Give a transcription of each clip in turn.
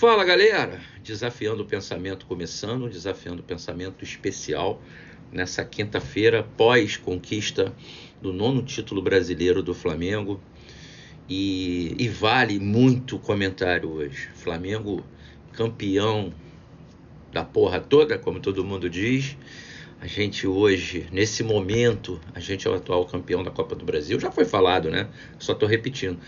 Fala, galera! Desafiando o Pensamento começando, Desafiando o Pensamento especial nessa quinta-feira, pós-conquista do 9º título brasileiro do Flamengo. E vale muito comentário hoje. Flamengo campeão da porra toda, como todo mundo diz. A gente hoje, nesse momento, a gente é o atual campeão da Copa do Brasil. Já foi falado, né? Só tô repetindo.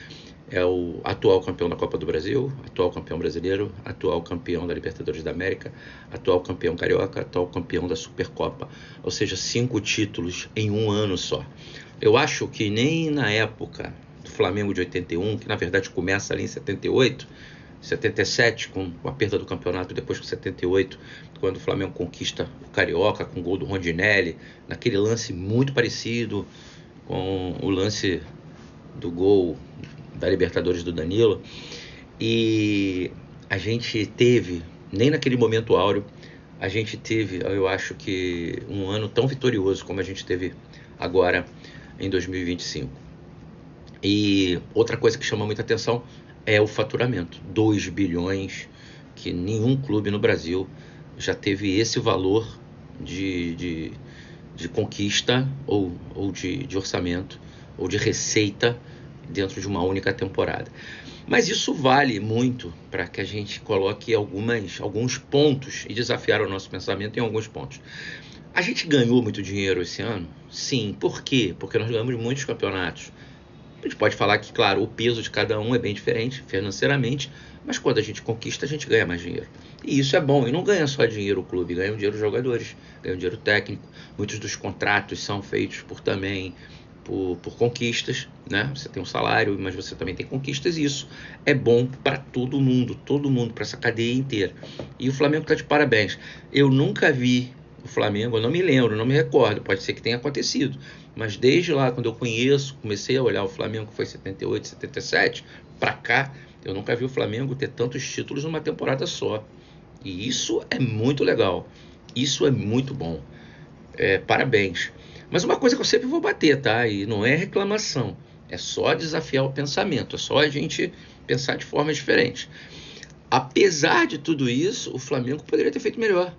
É o atual campeão da Copa do Brasil, atual campeão brasileiro, atual campeão da Libertadores da América, atual campeão carioca, atual campeão da Supercopa. Ou seja, 5 títulos em um ano só. Eu acho que nem na época do Flamengo de 81, que na verdade começa ali em 78, 77, com a perda do campeonato, depois com 78, quando o Flamengo conquista o Carioca com o gol do Rondinelli, naquele lance muito parecido com o lance do gol da Libertadores do Danilo. E a gente teve, nem naquele momento áureo, a gente teve, eu acho que um ano tão vitorioso como a gente teve agora em 2025. E outra coisa que chama muita atenção é o faturamento, 2 bilhões, que nenhum clube no Brasil já teve esse valor de conquista ou de orçamento ou de receita dentro de uma única temporada. Mas isso vale muito para que a gente coloque alguns pontos e desafiar o nosso pensamento em alguns pontos. A gente ganhou muito dinheiro esse ano? Sim. Por quê? Porque nós ganhamos muitos campeonatos. A gente pode falar que, claro, o peso de cada um é bem diferente financeiramente, mas quando a gente conquista, a gente ganha mais dinheiro. E isso é bom. E não ganha só dinheiro o clube, ganha dinheiro os jogadores, ganha dinheiro técnico. Muitos dos contratos são feitos por conquistas, né? Você tem um salário, mas você também tem conquistas, e isso é bom para todo mundo, para essa cadeia inteira. E o Flamengo está de parabéns. Eu nunca vi o Flamengo, eu não me lembro, não me recordo, pode ser que tenha acontecido, mas desde lá, quando eu comecei a olhar o Flamengo, que foi 78, 77, para cá, eu nunca vi o Flamengo ter tantos títulos numa temporada só. E isso é muito legal, isso é muito bom. Parabéns. Mas uma coisa que eu sempre vou bater, tá? E não é reclamação, é só desafiar o pensamento, é só a gente pensar de forma diferente. Apesar de tudo isso, o Flamengo poderia ter feito melhor.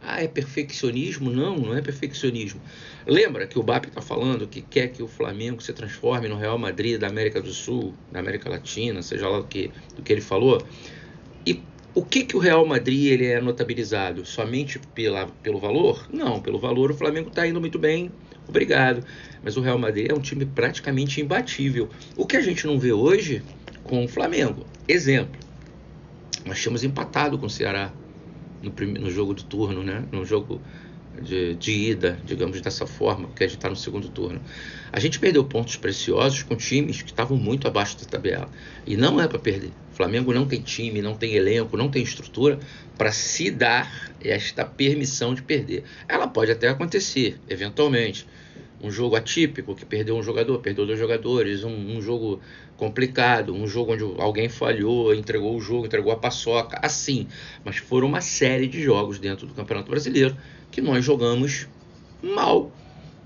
É perfeccionismo? Não, não é perfeccionismo. Lembra que o BAP está falando que quer que o Flamengo se transforme no Real Madrid da América do Sul, da América Latina, seja lá do que ele falou? E o que o Real Madrid ele é notabilizado? Somente pelo valor? Não, pelo valor o Flamengo está indo muito bem, obrigado. Mas o Real Madrid é um time praticamente imbatível. O que a gente não vê hoje com o Flamengo. Exemplo, nós tínhamos empatado com o Ceará no jogo do turno, né? No jogo de ida, digamos dessa forma, porque a gente está no segundo turno. A gente perdeu pontos preciosos com times que estavam muito abaixo da tabela. E não é para perder. O Flamengo não tem time, não tem elenco, não tem estrutura para se dar esta permissão de perder. Ela pode até acontecer, eventualmente. Um jogo atípico, que perdeu um jogador, perdeu 2 jogadores, um jogo complicado, um jogo onde alguém falhou, entregou o jogo, entregou a paçoca, assim. Mas foram uma série de jogos dentro do Campeonato Brasileiro que nós jogamos mal,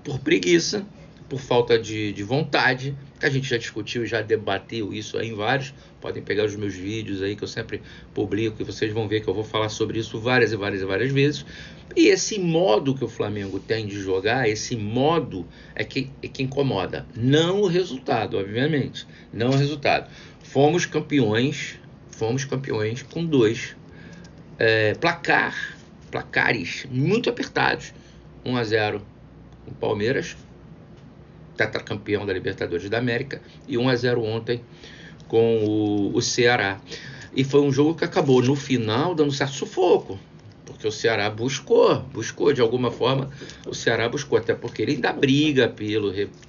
por preguiça, por falta de vontade, que a gente já discutiu, já debateu isso aí em vários. Podem pegar os meus vídeos aí que eu sempre publico e vocês vão ver que eu vou falar sobre isso várias vezes. E esse modo que o Flamengo tem de jogar, esse modo é que incomoda. Não o resultado, obviamente. Não o resultado. Fomos campeões com 2 placares muito apertados. 1-0 com o Palmeiras, tetracampeão da Libertadores da América, e 1-0 ontem com o Ceará. E foi um jogo que acabou no final dando certo sufoco, porque o Ceará buscou de alguma forma, o Ceará buscou, até porque ele ainda briga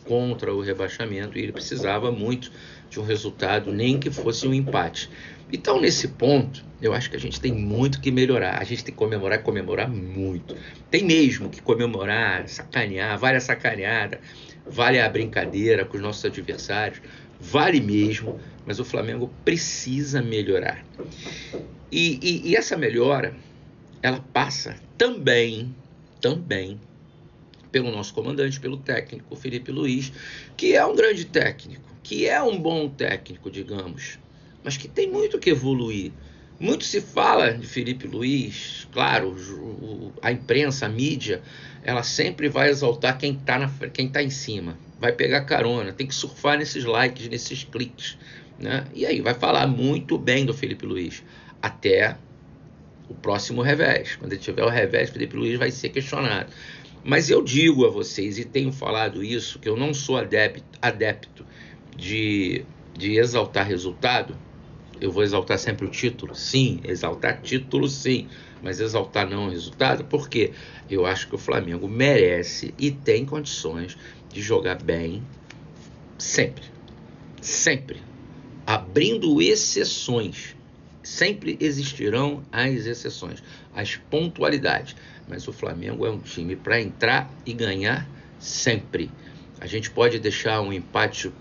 contra o rebaixamento e ele precisava muito de um resultado, nem que fosse um empate. Então, nesse ponto, eu acho que a gente tem muito que melhorar. A gente tem que comemorar muito. Tem mesmo que comemorar, sacanear, vale a sacaneada, vale a brincadeira com os nossos adversários, vale mesmo, mas o Flamengo precisa melhorar. E essa melhora, ela passa também pelo nosso comandante, pelo técnico, Felipe Luiz, que é um grande técnico, que é um bom técnico, digamos, mas que tem muito que evoluir. Muito se fala de Felipe Luiz, claro, a imprensa, a mídia, ela sempre vai exaltar quem tá em cima, vai pegar carona, tem que surfar nesses likes, nesses cliques, né? E aí vai falar muito bem do Felipe Luiz, até o próximo revés. Quando ele tiver o revés, Felipe Luiz vai ser questionado. Mas eu digo a vocês, e tenho falado isso, que eu não sou adepto de exaltar resultado. Eu vou exaltar sempre o título? Sim. Exaltar título, sim. Mas exaltar não o resultado, porque eu acho que o Flamengo merece e tem condições de jogar bem sempre. Sempre. Abrindo exceções. Sempre existirão as exceções, as pontualidades. Mas o Flamengo é um time para entrar e ganhar sempre. A gente pode deixar um empate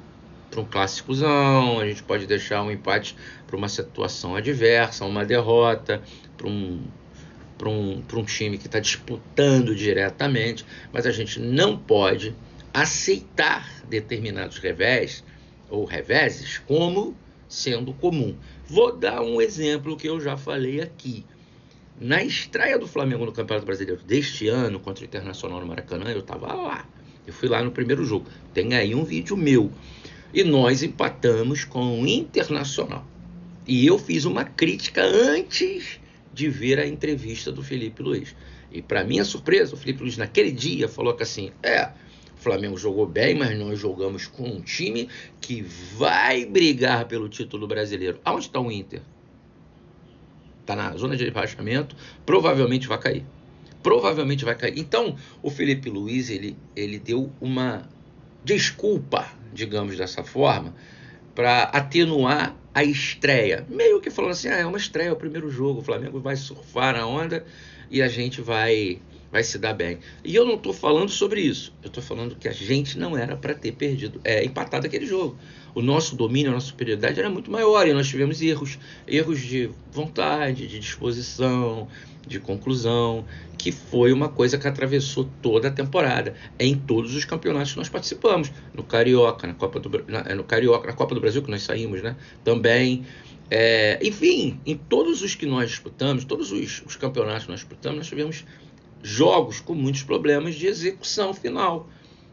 para um clássicozão, a gente pode deixar um empate para uma situação adversa, uma derrota, para um time que está disputando diretamente, mas a gente não pode aceitar determinados revés ou reveses como sendo comum. Vou dar um exemplo que eu já falei aqui. Na estreia do Flamengo no Campeonato Brasileiro deste ano, contra o Internacional no Maracanã, eu estava lá. Eu fui lá no primeiro jogo. Tem aí um vídeo meu. E nós empatamos com o Internacional. E eu fiz uma crítica antes de ver a entrevista do Felipe Luiz. E para minha surpresa, o Felipe Luiz naquele dia falou que assim, o Flamengo jogou bem, mas nós jogamos com um time que vai brigar pelo título brasileiro. Aonde está o Inter? Está na zona de rebaixamento, provavelmente vai cair. Provavelmente vai cair. Então, o Felipe Luiz, ele deu uma desculpa, digamos dessa forma, para atenuar a estreia. Meio que falando assim, é uma estreia, é o primeiro jogo, o Flamengo vai surfar na onda e a gente vai se dar bem. E eu não estou falando sobre isso, eu estou falando que a gente não era para ter empatado aquele jogo. O nosso domínio, a nossa superioridade era muito maior e nós tivemos erros de vontade, de disposição, de conclusão, que foi uma coisa que atravessou toda a temporada, em todos os campeonatos que nós participamos, no Carioca, na Copa do Brasil que nós saímos, né? Também, enfim, em todos os que nós disputamos, todos os campeonatos que nós disputamos, nós tivemos jogos com muitos problemas de execução final,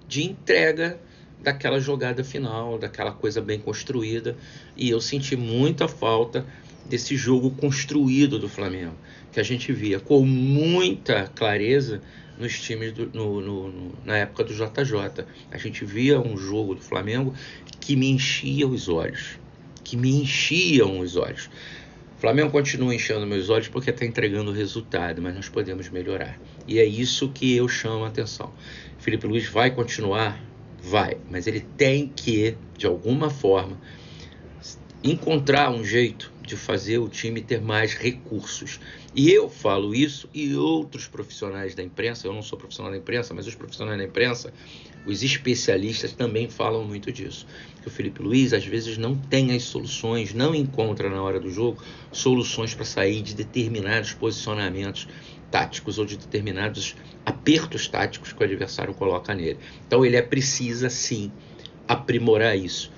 de entrega daquela jogada final, daquela coisa bem construída, e eu senti muita falta desse jogo construído do Flamengo, que a gente via com muita clareza nos times na época do JJ. A gente via um jogo do Flamengo que me enchia os olhos, O Flamengo continua enchendo meus olhos porque está entregando o resultado, mas nós podemos melhorar. E é isso que eu chamo a atenção. Felipe Luiz vai continuar? Vai, mas ele tem que, de alguma forma, encontrar um jeito de fazer o time ter mais recursos. E eu falo isso e outros profissionais da imprensa, eu não sou profissional da imprensa, mas os profissionais da imprensa, os especialistas também falam muito disso. Que o Felipe Luiz às vezes não tem as soluções, não encontra na hora do jogo soluções para sair de determinados posicionamentos táticos ou de determinados apertos táticos que o adversário coloca nele. Então ele precisa sim aprimorar isso.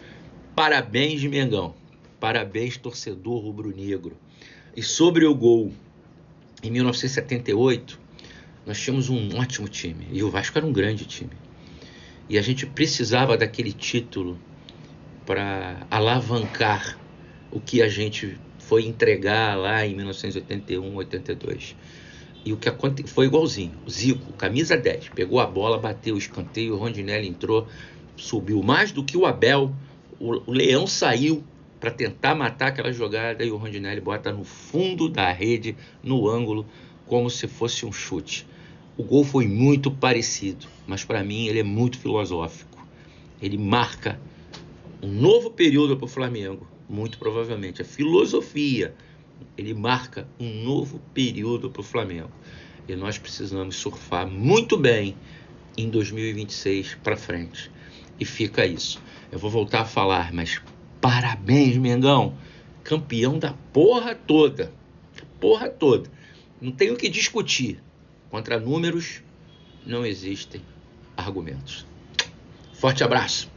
Parabéns, Mengão. Parabéns, torcedor rubro-negro. E sobre o gol, em 1978, nós tínhamos um ótimo time. E o Vasco era um grande time. E a gente precisava daquele título para alavancar o que a gente foi entregar lá em 1981, 82. E o que foi igualzinho. O Zico, camisa 10, pegou a bola, bateu o escanteio, o Rondinelli entrou, subiu mais do que o Abel. O Leão saiu para tentar matar aquela jogada e o Rondinelli bota no fundo da rede, no ângulo, como se fosse um chute. O gol foi muito parecido, mas para mim ele é muito filosófico. Ele marca um novo período para o Flamengo, muito provavelmente. A filosofia, ele marca um novo período para o Flamengo. E nós precisamos surfar muito bem em 2026 para frente. E fica isso. Eu vou voltar a falar, mas parabéns, Mengão. Campeão da porra toda. Porra toda. Não tem o que discutir. Contra números, não existem argumentos. Forte abraço.